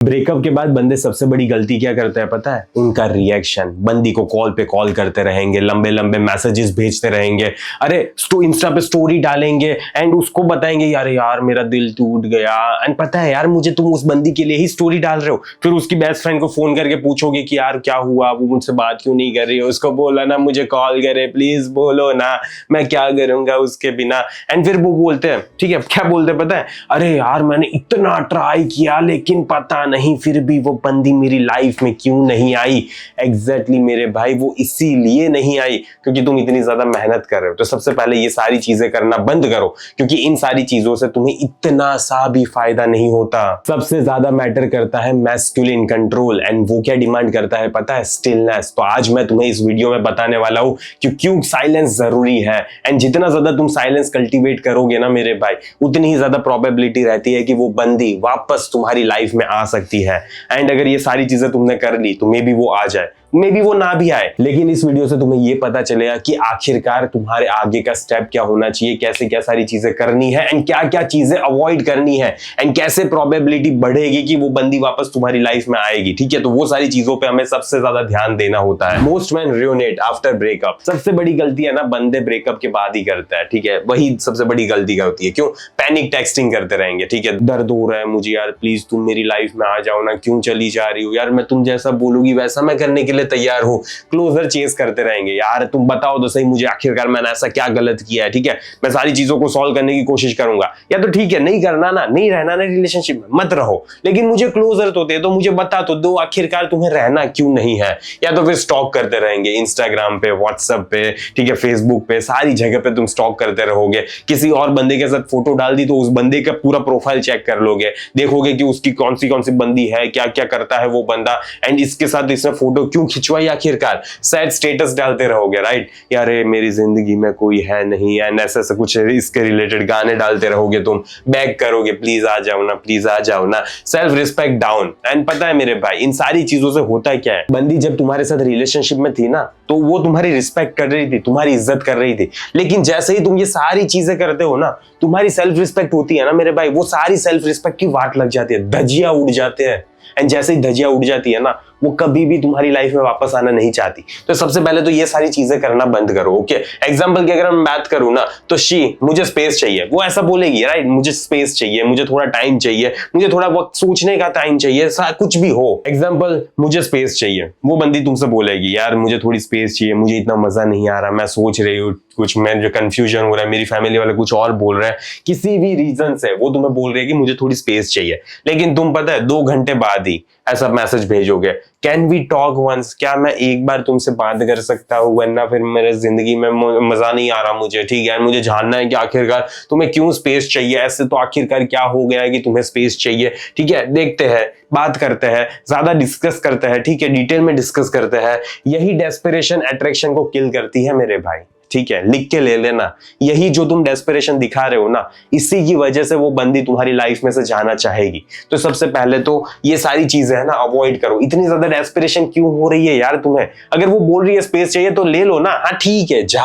Breakup के बाद बंदे सबसे बड़ी गलती क्या करते हैं पता है? उनका रिएक्शन। बंदी को कॉल पे कॉल करते रहेंगे, लंबे लंबे मैसेजेस भेजते रहेंगे, अरे इंस्टा पे स्टोरी डालेंगे एंड उसको बताएंगे यार यार मेरा दिल टूट गया। एंड पता है यार मुझे तुम उस बंदी के लिए ही स्टोरी डाल रहे हो। फिर उसकी बेस्ट फ्रेंड को फोन करके पूछोगे कि यार क्या हुआ, वो मुझसे बात क्यों नहीं कर रही हो, उसको बोला ना मुझे कॉल करे, प्लीज बोलो ना, मैं क्या करूंगा उसके बिना। एंड फिर वो बोलते हैं, ठीक है क्या बोलते हैं पता है? अरे यार मैंने इतना ट्राई किया लेकिन पता नहीं फिर भी वो बंदी मेरी लाइफ में क्यों नहीं आई। एग्जैक्टली मेरे भाई, वो इसीलिए नहीं आई क्योंकि तुम इतनी ज्यादा मेहनत कर रहे हो। तो सबसे पहले ये सारी चीजें करना बंद करो क्योंकि इन सारी चीजों से तुम्हें इतना सा भी फायदा नहीं होता। सबसे ज्यादा मैटर करता है मैस्कुलिन कंट्रोल एंड वो क्या डिमांड करता है पता है? स्टिलनेस। तो आज मैं तुम्हें इस वीडियो में बताने वाला हूं कि क्यों साइलेंस जरूरी है। एंड जितना ज्यादा तुम साइलेंस कल्टीवेट करोगे ना मेरे भाई, उतनी ही ज्यादा प्रोबेबिलिटी रहती है कि वो बंदी वापस तुम्हारी लाइफ में आ सकती है। एंड अगर ये सारी चीजें तुमने कर ली तो मे बी वो आ जाए, मे बी वो ना भी आए। लेकिन इस वीडियो से तुम्हें ये पता चलेगा कि आखिरकार तुम्हारे आगे का स्टेप क्या होना चाहिए, कैसे क्या सारी चीजें करनी है एंड क्या क्या चीजें अवॉइड करनी है एंड कैसे प्रोबेबिलिटी बढ़ेगी कि वो बंदी वापस तुम्हारी लाइफ में आएगी। ठीक है, तो वो सारी चीजों पे हमें सबसे ज्यादा ध्यान देना होता है। Most man ruinate after breakup. सबसे बड़ी गलती है ना बंदे ब्रेकअप के बाद ही करता है। ठीक है, वही सबसे बड़ी गलती का होती है। क्यों? पैनिक टेक्सटिंग करते रहेंगे। ठीक है, दर्द हो रहा है मुझे यार, प्लीज तुम मेरी लाइफ में आ जाओ ना, क्यों चली जा रही हो यार, मैं तुम जैसा बोलूंगी वैसा मैं करने के लिए तैयार हूं। क्लोजर चेस करते रहेंगे, यार तुम बताओ तो सही मुझे आखिरकार मैंने ऐसा क्या गलत किया है। ठीक है, मैं सारी चीजों को सॉल्व करने की कोशिश करूंगा। या तो ठीक है नहीं करना ना, नहीं रहना ना रिलेशनशिप में मत रहो, लेकिन मुझे क्लोजर तो दे दो, मुझे बता तो दो आखिरकार तुम्हें रहना क्यों नहीं है। या तो फिर स्टॉक करते रहेंगे इंस्टाग्राम पे, व्हाट्सएप पे, ठीक है फेसबुक पे, सारी जगह पे तुम स्टॉक करते रहोगे। किसी और बंदे के साथ फोटो डाल दी तो उस बंदे का पूरा प्रोफाइल चेक कर लोगे, देखोगे कि उसकी कौन सी बंदी है, क्या क्या करता है वो बंदा एंड इसके साथ इसने फोटो क्यों खिंचवाई। आखिरकार सैड स्टेटस डालते रहोगे, राइट, यार मेरी जिंदगी में कोई है नहीं एंड ऐसे कुछ इसके रिलेटेड गाने डालते रहोगे, तुम बैक करोगे प्लीज आ जाओ ना, प्लीज आ जाओ ना। Self respect down. एंड पता है मेरे भाई इन सारी चीजों से होता क्या है, बंदी जब तुम्हारे साथ रिलेशनशिप में थी ना तो वो तुम्हारी रिस्पेक्ट कर रही थी, तुम्हारी इज्जत कर रही थी, लेकिन जैसे ही तुम ये सारी चीजें करते हो ना, तुम्हारी सेल्फ रिस्पेक्ट होती है ना मेरे भाई, वो सारी सेल्फ रिस्पेक्ट की वाट लग जाती है, धजिया उड़ जाते हैं। एंड जैसे ही धजिया उड़ जाती है ना, वो कभी भी तुम्हारी लाइफ में वापस आना नहीं चाहती। तो सबसे पहले तो ये सारी चीजें करना बंद करो। ओके, एग्जांपल की अगर मैं बात करूं ना तो मुझे स्पेस चाहिए, वो ऐसा बोलेगी, राइट, मुझे स्पेस चाहिए, मुझे थोड़ा टाइम चाहिए, मुझे थोड़ा वक्त सोचने का टाइम चाहिए, कुछ भी हो। एग्जांपल मुझे स्पेस चाहिए, वो बंदी तुमसे बोलेगी यार मुझे थोड़ी स्पेस चाहिए, मुझे इतना मजा नहीं आ रहा, मैं सोच रही हूँ कुछ, मैं जो कंफ्यूजन हो रहा है, मेरी फैमिली वाले कुछ और बोल रहे हैं, किसी भी रीजन से वो तुम्हें बोल रही है कि मुझे थोड़ी स्पेस चाहिए। लेकिन तुम पता है 2 घंटे बाद ही ऐसा मैसेज भेजोगे, कैन वी टॉक वंस, क्या मैं एक बार तुमसे बात कर सकता हूँ, वरना फिर मेरे जिंदगी में मजा नहीं आ रहा मुझे। ठीक है, मुझे जानना है कि आखिरकार तुम्हें क्यों स्पेस चाहिए, ऐसे तो आखिरकार क्या हो गया है कि तुम्हें स्पेस चाहिए। ठीक है, देखते हैं, बात करते हैं, ज्यादा डिस्कस करते हैं, ठीक है, डिटेल में डिस्कस करते हैं। यही डेस्परेशन अट्रैक्शन को किल करती है मेरे भाई। ठीक है, लिख के ले लेना, यही जो तुम डेस्परेशन दिखा रहे हो ना, इसी की वजह से वो बंदी तुम्हारी लाइफ में से जाना चाहेगी। तो सबसे पहले तो ये सारी चीजें है ना अवॉइड करो। इतनी ज्यादा डेस्परेशन क्यों हो रही है यार तुम्हें? अगर वो बोल रही है स्पेस चाहिए तो ले लो ना, हाँ ठीक है जा,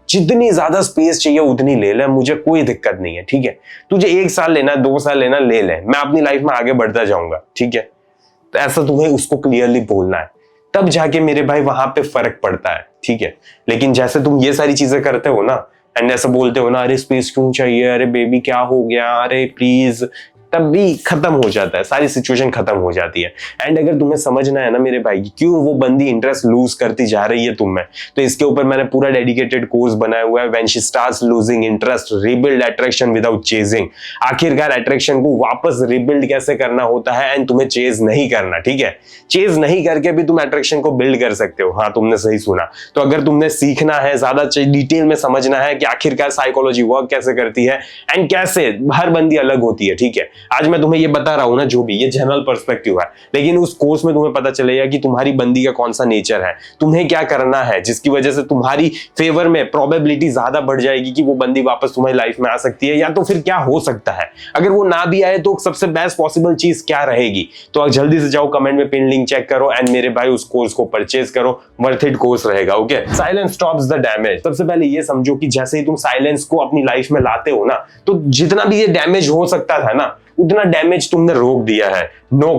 जितनी ज्यादा स्पेस चाहिए उतनी ले ले, मुझे कोई दिक्कत नहीं है। ठीक है, तुझे 1 साल लेना, 2 साल लेना, ले ले, मैं अपनी लाइफ में आगे बढ़ता जाऊंगा। ठीक है, तो ऐसा तुम्हें उसको क्लियरली बोलना है, तब जाके मेरे भाई वहां पे फर्क पड़ता है। ठीक है, लेकिन जैसे तुम ये सारी चीजें करते हो ना एंड ऐसा बोलते हो ना, अरे स्पेस क्यों चाहिए, अरे बेबी क्या हो गया, अरे प्लीज, तब भी खत्म हो जाता है, सारी सिचुएशन खत्म हो जाती है। एंड अगर तुम्हें समझना है ना मेरे भाई क्यों वो बंदी इंटरेस्ट लूज करती जा रही है तुम में, तो इसके ऊपर मैंने पूरा डेडिकेटेड कोर्स बनाया हुआ है, when she starts losing interest, rebuild attraction without chasing. आखिरकार अट्रैक्शन को वापस रीबिल्ड कैसे करना होता है एंड तुम्हें चेज नहीं करना। ठीक है, चेज नहीं करके भी तुम अट्रैक्शन को बिल्ड कर सकते हो। हाँ, तुमने सही सुना। तो अगर तुमने सीखना है, ज्यादा डिटेल में समझना है कि आखिरकार साइकोलॉजी वर्क कैसे करती है एंड कैसे हर बंदी अलग होती है, ठीक है, आज मैं तुम्हें ये बता रहा हूं ना, जो भी ये जनरल पर्सपेक्टिव है, लेकिन उस कोर्स में तुम्हें पता चलेगा कि तुम्हारी बंदी का कौन सा नेचर है, तुम्हें क्या करना है, जिसकी वजह से तुम्हारी फेवर में प्रोबेबिलिटी ज्यादा बढ़ जाएगी कि वो बंदी वापस तुम्हारी लाइफ में आ सकती है। या तो फिर क्या हो सकता है अगर वो ना भी आए तो सबसे बेस्ट पॉसिबल चीज क्या रहेगी। तो जल्दी से जाओ, कमेंट में पिन लिंक चेक करो एंड मेरे भाई उस कोर्स को परचेज करो, वर्थ इट कोर्स रहेगा। Okay, silence stops the damage. सबसे पहले ये समझो कि जैसे ही तुम साइलेंस को अपनी लाइफ में लाते हो ना, तो जितना भी ये डैमेज हो सकता था ना, उतना डैमेज तुमने रोक दिया है। नो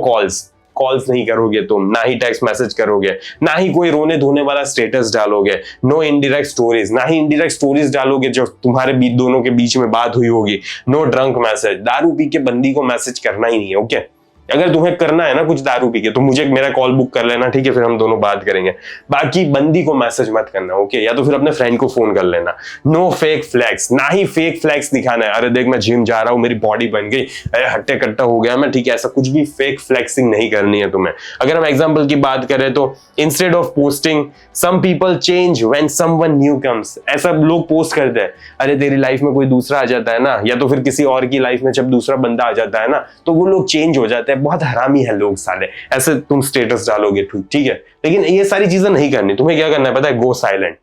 कॉल्स नहीं करोगे तुम, ना ही टेक्स्ट मैसेज करोगे, ना ही कोई रोने धोने वाला स्टेटस डालोगे, नो इनडायरेक्ट स्टोरीज, ना ही इनडायरेक्ट स्टोरीज डालोगे जो तुम्हारे दोनों के बीच में बात हुई होगी, नो ड्रंक मैसेज। दारू पी के बंदी को मैसेज करना ही नहीं है, ओके। अगर तुम्हें करना है ना कुछ दारू पी के तो मुझे मेरा कॉल बुक कर लेना, ठीक है, फिर हम दोनों बात करेंगे। बाकी बंदी को मैसेज मत करना, ओके, या तो फिर अपने फ्रेंड को फोन कर लेना। नो फेक फ्लैक्स, ना ही फेक फ्लैक्स दिखाना है, अरे देख मैं जिम जा रहा हूँ, मेरी बॉडी बन गई, अरे हट्टे कट्टा हो गया मैं, ठीक है, ऐसा कुछ भी फेक फ्लैक्सिंग नहीं करनी है तुम्हें। अगर हम एग्जाम्पल की बात करें तो instead of posting some people change when someone new comes, ऐसा लोग पोस्ट करते हैं, अरे तेरी लाइफ में कोई दूसरा आ जाता है ना, या तो फिर किसी और की लाइफ में जब दूसरा बंदा आ जाता है ना तो वो लोग चेंज हो जाते हैं, बहुत हरामी है लोग साले, ऐसे तुम स्टेटस डालोगे, ठीक है। लेकिन ये सारी चीजें नहीं करनी, तुम्हें क्या करना है पता है, गो साइलेंट।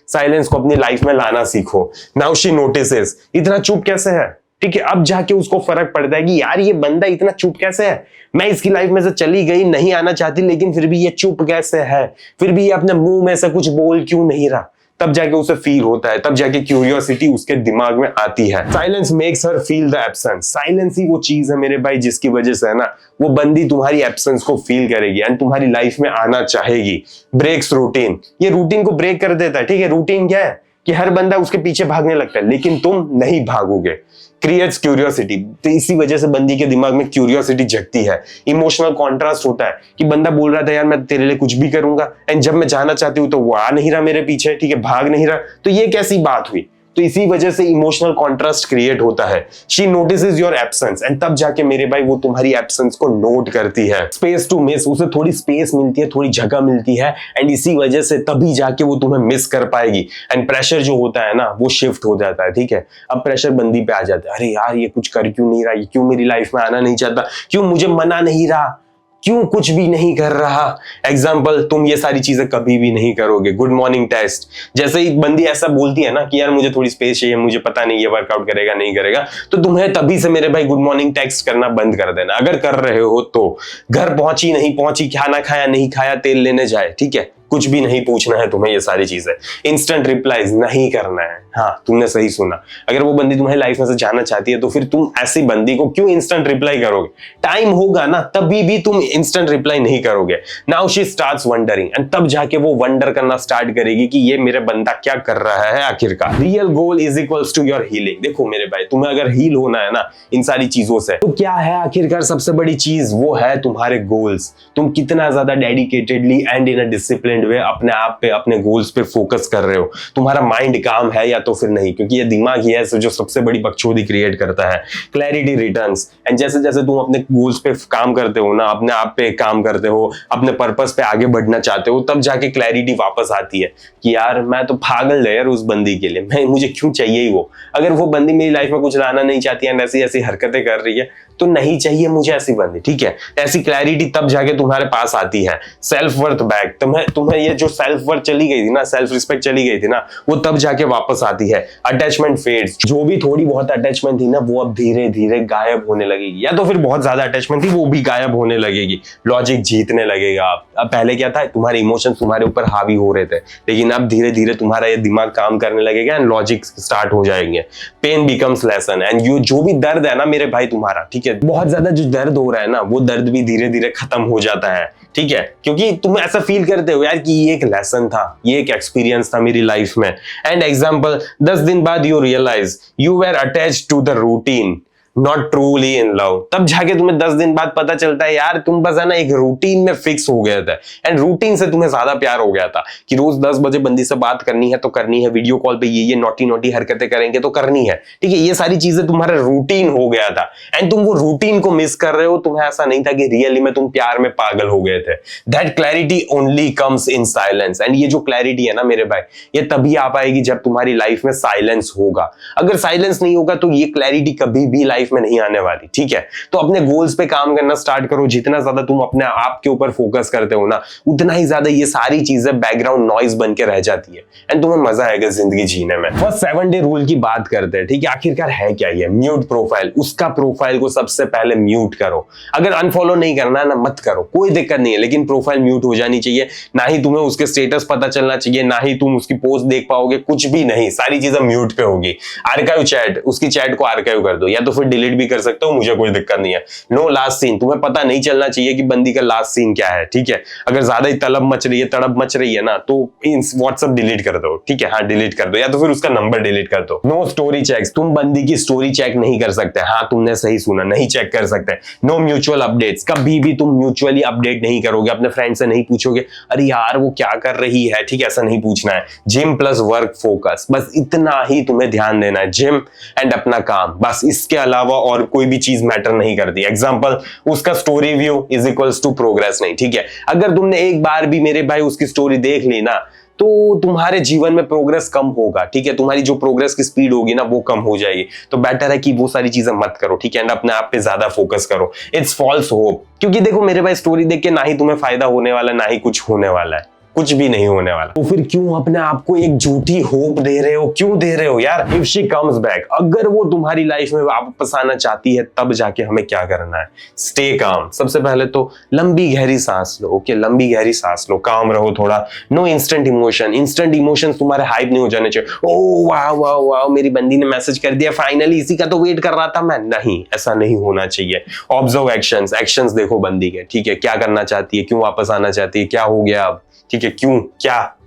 साइलेंस को अपनी लाइफ में लाना सीखो। नाउ शी नोटिसेस, इतना चुप कैसे है, ठीक है, अब जाके उसको फर्क पड़ता है कि यार ये बंदा इतना चुप कैसे है, मैं इसकी लाइफ में से चली गई, नहीं आना चाहती, लेकिन फिर भी ये चुप कैसे है, फिर भी ये अपने मुंह में से कुछ बोल क्यों नहीं रहा। तब जाके उसे फील होता है, तब जाके क्यूरियोसिटी उसके दिमाग में आती है। Silence makes her feel the absence. Silence ही वो चीज है मेरे भाई जिसकी वजह से है ना वो बंदी तुम्हारी एब्सेंस को फील करेगी एंड तुम्हारी लाइफ में आना चाहेगी। ब्रेक्स रूटीन, ये रूटीन को ब्रेक कर देता है, ठीक है। रूटीन क्या है कि हर बंदा उसके पीछे भागने लगता है लेकिन तुम नहीं भागोगे। क्रिएट्स क्यूरियोसिटी, तो इसी वजह से बंदी के दिमाग में क्यूरियोसिटी जगती है। इमोशनल कॉन्ट्रास्ट होता है कि बंदा बोल रहा था यार मैं तेरे लिए कुछ भी करूंगा एंड जब मैं जाना चाहती हूँ तो वो आ नहीं रहा मेरे पीछे, ठीक है, भाग नहीं रहा, तो ये कैसी बात हुई। तो इसी वजह से इमोशनल कॉन्ट्रास्ट क्रिएट होता है। She notices your absence and तब जाके मेरे भाई वो तुम्हारी एब्सेंस को नोट करती है। स्पेस टू मिस, उसे थोड़ी स्पेस मिलती है, थोड़ी जगह मिलती है एंड इसी वजह से तभी जाके वो तुम्हें मिस कर पाएगी एंड प्रेशर जो होता है ना वो शिफ्ट हो जाता है, ठीक है। अब प्रेशर बंदी पे आ जाता है, अरे यार ये कुछ कर क्यों नहीं रहा, ये क्यों मेरी लाइफ में आना नहीं चाहता, क्यों मुझे मना नहीं रहा, क्यों कुछ भी नहीं कर रहा। एग्जाम्पल, तुम ये सारी चीजें कभी भी नहीं करोगे। गुड मॉर्निंग टेस्ट, जैसे ही बंदी ऐसा बोलती है ना कि यार मुझे थोड़ी स्पेस चाहिए, मुझे पता नहीं ये वर्कआउट करेगा नहीं करेगा, तो तुम्हें तभी से मेरे भाई गुड मॉर्निंग टेक्स्ट करना बंद कर देना। अगर कर रहे हो तो घर पहुंची नहीं पहुंची, खाना खाया नहीं खाया, तेल लेने जाए, ठीक है, कुछ भी नहीं पूछना है तुम्हें ये सारी चीजें। इंस्टेंट रिप्लाईज नहीं करना है। हाँ तुमने सही सुना, अगर वो बंदी तुम्हारी लाइफ में से जाना चाहती है तो फिर तुम ऐसी बंदी को क्यों इंस्टेंट रिप्लाई करोगे। टाइम होगा ना तभी भी तुम इंस्टेंट रिप्लाई नहीं करोगे। Now she starts wondering and तब जाके वो वंडर करना स्टार्ट करेगी कि ये मेरे बंदा क्या कर रहा है आखिरकार। Real goal is equals to your healing. देखो मेरे भाई, तुम्हें अगर हील होना है ना इन सारी चीजों से तो क्या है आखिरकार सबसे बड़ी चीज, वो है तुम्हारे गोल्स। तुम कितना ज्यादा dedicatedly and in a disciplined way अपने आप पे, अपने गोल्स पे फोकस कर रहे हो। तुम्हारा माइंड काम है या तो फिर नहीं, क्योंकि ये दिमाग ही है जो सबसे बड़ी बकचोदी क्रिएट करता है। क्लैरिटी रिटर्न्स एंड जैसे जैसे तुम अपने गोल्स पे काम करते हो ना, अपने आप पे काम करते हो, अपने पर्पस पे आगे बढ़ना चाहते हो, तब जाके क्लैरिटी वापस आती है कि यार मैं तो पागल है यार उस बंदी के लिए, मैं मुझे क्यों चाहिए ही वो। अगर वो बंदी मेरी लाइफ में कुछ लाना नहीं चाहती है, ऐसी ऐसी हरकतें कर रही है तो नहीं चाहिए मुझे ऐसी बंदी, ठीक है। ऐसी क्लैरिटी तब जाके तुम्हारे पास आती है। सेल्फ वर्थ बैक, तुम्हें ये जो सेल्फ वर्थ चली गई थी ना, सेल्फ रिस्पेक्ट चली गई थी ना, वो तब जाके वापस आती है। अटैचमेंट फेड्स, जो भी थोड़ी बहुत अटैचमेंट थी ना वो अब धीरे धीरे गायब होने लगेगी, या तो फिर बहुत ज्यादा अटैचमेंट थी वो भी गायब होने लगेगी। लॉजिक जीतने लगेगा। अब पहले क्या था, तुम्हारे इमोशंस तुम्हारे ऊपर हावी हो रहे थे, लेकिन अब धीरे धीरे तुम्हारा ये दिमाग काम करने लगेगा एंड लॉजिक स्टार्ट हो जाएंगे। Pain becomes lesson and you, जो भी दर्द है ना मेरे भाई तुम्हारा, ठीक है, बहुत ज्यादा जो दर्द हो रहा है ना वो दर्द भी धीरे धीरे खत्म हो जाता है, ठीक है, क्योंकि तुम ऐसा फील करते हो यार कि ये एक लेसन था, ये एक एक्सपीरियंस था मेरी लाइफ में। एंड एग्जांपल, 10 दिन बाद you realise you were attached to the routine, not truly in love. तब जाके तुम्हें 10 दिन बाद पता चलता है यार तुम बस है ना एक रूटीन में फिक्स हो गए थे एंड रूटीन से तुम्हें ज्यादा प्यार हो गया था कि रोज 10 बजे बंदी से बात करनी है तो करनी है, वीडियो कॉल पे ये नोटी हरकतें करेंगे तो करनी है, ठीक है। ये सारी चीजें तुम्हारा रूटीन हो गया था एंड तुम वो रूटीन को मिस कर रहे हो। तुम्हें ऐसा नहीं था कि रियली में तुम प्यार में पागल हो गए थे। That clarity only comes in silence and ये जो क्लैरिटी है ना मेरे भाई, ये तभी आ पाएगी जब तुम्हारी लाइफ में साइलेंस होगा। अगर साइलेंस नहीं होगा तो ये क्लैरिटी कभी भी लाइफ में नहीं आने वाली, ठीक है। तो अपने गोल्स पे काम करना स्टार्ट करो। जितना ज्यादा तुम अपने आप के ऊपर फोकस करते हो ना उतना ही ज्यादा ये सारी चीजें बैकग्राउंड नॉइज बन के रह जाती है एंड तुम्हें मजा आएगा जिंदगी जीने में। फर्स्ट 7 डे रूल की बात करते हैं, ठीक है। आखिरकार है क्या ये? Mute profile. उसका प्रोफाइल को सबसे पहले म्यूट करो। अगर अनफॉलो नहीं करना है ना मत करो, कोई दिक्कत नहीं है, लेकिन प्रोफाइल म्यूट हो जानी चाहिए। ना ही तुम्हें उसके स्टेटस पता चलना चाहिए, ना ही तुम उसकी पोस्ट देख पाओगे, कुछ भी नहीं, सारी चीजें म्यूट पे होगी। आर्काइव चैट, उसकी चैट को आर्काइव कर दो या तो फिर डिलीट भी कर सकते हो, मुझे कोई दिक्कत नहीं है। नो लास्ट सीन, तुम्हें पता नहीं चलना चाहिए कि बंदी का लास्ट सीन क्या है, ठीक है। अगर ज्यादा ही तड़प मच रही है ना, तो व्हाट्सएप डिलीट कर दो, ठीक है। हाँ, डिलीट कर दो, या तो फिर उसका नंबर डिलीट कर दो। नो स्टोरी चेक्स, तुम बंदी की स्टोरी चेक नहीं कर सकते। हाँ, तुमने सही सुना, नहीं चेक कर सकते। नो म्यूचुअल अपडेट्स, कभी भी तुम म्यूचुअली अपडेट नहीं करोगे, अपने फ्रेंड से नहीं पूछोगे अरे यार वो क्या कर रही है, ठीक है, ऐसा नहीं पूछना है। जिम प्लस वर्क फोकस, बस इतना ही तुम्हें ध्यान देना है, जिम एंड अपना काम, बस। इसके अलावा और कोई भी चीज मैटर नहीं करती। एग्जांपल, उसका story view is equals to progress नहीं, ठीक है। अगर तुमने एक बार भी मेरे भाई उसकी स्टोरी देख ली ना, तो तुम्हारे जीवन में प्रोग्रेस कम होगा, ठीक है। तुम्हारी जो प्रोग्रेस की स्पीड होगी ना, वो कम हो जाएगी। तो बेटर है कि वो सारी चीजें मत करो, ठीक है, एंड अपने आप पे ज्यादा फोकस करो। इट्स फॉल्स होप, क्योंकि देखो मेरे भाई स्टोरी देख के ना ही तुम्हें फायदा होने वाला, ना ही कुछ होने वाला है, कुछ भी नहीं होने वाला। तो फिर क्यों अपने आप को एक झूठी होप दे रहे हो, क्यों दे रहे हो यार? इफ शी कम्स बैक, अगर वो तुम्हारी लाइफ में वापस आना चाहती है, तब जाके हमें क्या करना है? Stay calm. सबसे पहले तो लंबी गहरी सांस लो, ओके, लंबी गहरी सांस लो, काम रहो थोड़ा। No instant emotion, instant emotions तुम्हारे हाइप नहीं हो जाने चाहिए। ओ वाह वाह वाह, मेरी बंदी ने मैसेज कर दिया फाइनली, इसी का तो वेट कर रहा था मैं। नहीं, ऐसा नहीं होना चाहिए। ऑब्जर्व एक्शंस, एक्शंस देखो बंदी के, ठीक है, क्या करना चाहती है, क्यों वापस आना चाहती है, क्या हो गया अब, ठीक है, क्यों, क्या।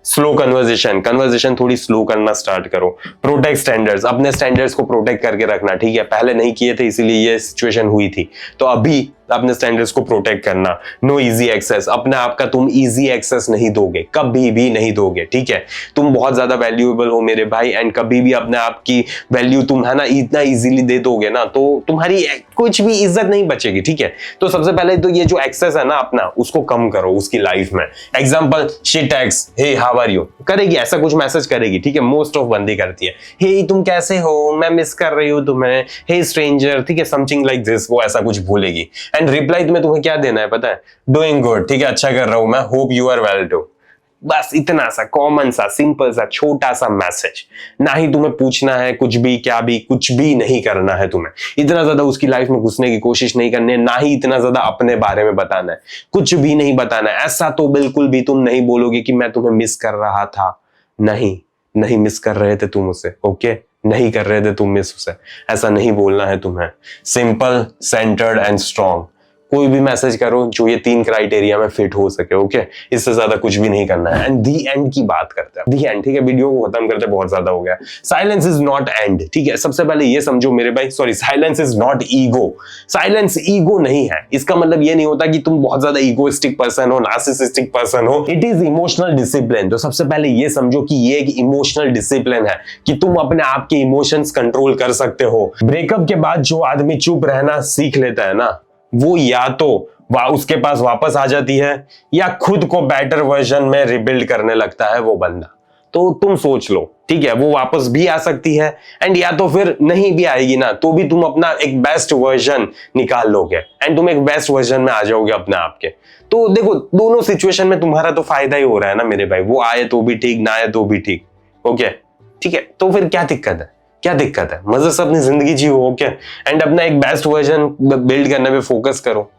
स्लो कन्वर्सेशन, कन्वर्सेशन थोड़ी स्लो करना स्टार्ट करो। प्रोटेक्ट स्टैंडर्ड्स, अपने स्टैंडर्ड्स को प्रोटेक्ट करके रखना, ठीक है। पहले नहीं किए थे इसीलिए ये सिचुएशन हुई थी, तो अभी अपने स्टैंडर्ड्स को प्रोटेक्ट करना। नो इजी एक्सेस, अपने आप का तुम इजी एक्सेस नहीं दोगे, कभी भी नहीं दोगे, ठीक है। तुम बहुत ज्यादा वैल्यूएबल हो मेरे भाई, एंड कभी भी अपने आप की वैल्यू तुम है ना इतना इजीली दे दोगे ना, तो तुम्हारी कुछ भी इज्जत नहीं बचेगी, ठीक है। तो सबसे पहले तो ये जो एक्सेस है ना अपना, उसको कम करो उसकी लाइफ में। Example, she text hey how are you, करेगी, ऐसा कुछ मैसेज करेगी, ठीक है। मोस्ट ऑफ बंदी करती है, हे तुम कैसे हो, मैं मिस कर रही हूँ तुम्हें, हे स्ट्रेंजर, ठीक है, समथिंग लाइक दिस, वो ऐसा कुछ बोलेगी। एंड रिप्लाई में तुम्हें क्या देना है पता है? डूइंग गुड, ठीक है, अच्छा कर रहा हूं मैं, hope you are well too. बस इतना सा कॉमन सा सिंपल सा छोटा सा मैसेज। ना ही तुम्हें पूछना है कुछ भी, क्या भी, कुछ भी नहीं करना है तुम्हें। इतना ज्यादा उसकी लाइफ में घुसने की कोशिश नहीं करनी है, ना ही इतना ज्यादा अपने बारे में बताना है, कुछ भी नहीं बताना है। ऐसा तो बिल्कुल भी तुम नहीं बोलोगे कि मैं तुम्हें मिस कर रहा था। नहीं, नहीं मिस कर रहे थे तुम उसे, ओके, नहीं कर रहे थे तुम मिस उसे, ऐसा नहीं बोलना है तुम्हें। Simple, centred and strong. कोई भी मैसेज करो जो ये 3 क्राइटेरिया में फिट हो सके, ओके, इससे ज्यादा कुछ भी नहीं करना है। एंड दी एंड की बात करते हैं, दी एंड, ठीक है, वीडियो को खत्म करते, बहुत ज्यादा हो गया। साइलेंस इज नॉट एंड, ठीक है। सबसे पहले ये समझो मेरे भाई, sorry, silence is not ego. Silence ego नहीं है, इसका मतलब ये नहीं होता कि तुम बहुत ज्यादा ईगोइस्टिक पर्सन हो, नार्सिसिस्टिक पर्सन हो। It is emotional discipline. तो सबसे पहले ये समझो कि ये एक इमोशनल डिसिप्लिन है कि तुम अपने आप के इमोशंस कंट्रोल कर सकते हो। ब्रेकअप के बाद जो आदमी चुप रहना सीख लेता है ना, वो या तो उसके पास वापस आ जाती है, या खुद को बेटर वर्जन में रिबिल्ड करने लगता है वो बंदा। तो तुम सोच लो, ठीक है, वो वापस भी आ सकती है, एंड या तो फिर नहीं भी आएगी ना, तो भी तुम अपना एक बेस्ट वर्जन निकाल लोगे, एंड तुम एक बेस्ट वर्जन में आ जाओगे अपने आप के। तो देखो, दोनों सिचुएशन में तुम्हारा तो फायदा ही हो रहा है ना मेरे भाई। वो आए तो भी ठीक, ना आए तो भी ठीक, ओके, ठीक है। तो फिर क्या दिक्कत है, क्या दिक्कत है? मजे से अपनी जिंदगी जियो, ओके, एंड अपना एक बेस्ट वर्जन बिल्ड करने पे फोकस करो,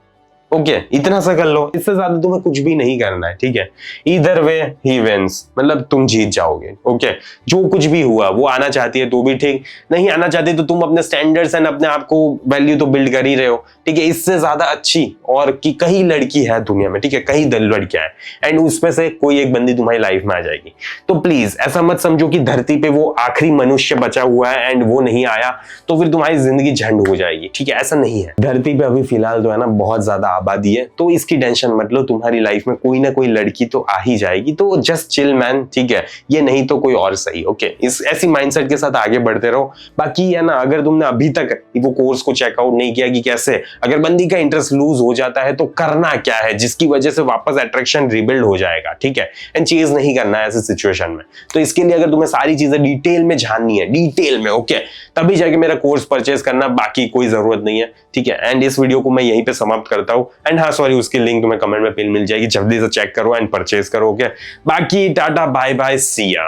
ओके, इतना सा कर लो। इससे ज्यादा तुम्हें कुछ भी नहीं करना है, ठीक है। ईदर वे ही विंस, मतलब तुम जीत जाओगे, ओके। जो कुछ भी हुआ, वो आना चाहती है तो भी ठीक, नहीं आना चाहती तो तुम अपने स्टैंडर्ड्स एंड अपने आप को वैल्यू तो बिल्ड कर ही रहे हो, ठीक है। इससे ज्यादा अच्छी और कि कई लड़की है दुनिया में, ठीक है, कई लड़कियां हैं, एंड उसमें से कोई एक बंदी तुम्हारी लाइफ में आ जाएगी। तो प्लीज ऐसा मत समझो कि धरती पे वो आखिरी मनुष्य बचा हुआ है एंड वो नहीं आया तो फिर तुम्हारी जिंदगी झंड हो जाएगी, ठीक है, ऐसा नहीं है। धरती पे अभी फिलहाल जो है ना बहुत ज्यादा आबादी है, तो इसकी टेंशन मत लो, तुम्हारी लाइफ में कोई ना कोई लड़की तो आ ही जाएगी। तो जस्ट चिल मैन, ठीक है, ये नहीं तो कोई और सही, ओके। इस ऐसी माइंडसेट के साथ आगे बढ़ते रहो। बाकी है ना, अगर तुमने अभी तक वो कोर्स को चेकआउट नहीं किया कि कैसे अगर बंदी का इंटरेस्ट लूज हो जाता है तो करना क्या है जिसकी वजह से वापस अट्रैक्शन रिबिल्ड हो जाएगा, ठीक है, एंड चेज नहीं करना है ऐसे सिचुएशन में। तो इसके लिए अगर तुम्हें सारी चीजें डिटेल में जाननी है, डिटेल में, ओके, तभी जाके मेरा कोर्स परचेज करना, बाकी कोई जरूरत नहीं है, ठीक है। एंड इस वीडियो को मैं यहीं पे समाप्त करता हूं। एंड हाँ सॉरी, उसकी लिंक तुम्हें कमेंट में पिन मिल जाएगी, जल्दी से चेक करो एंड परचेज करो, ओके। बाकी टाटा बाय बाय, सी या।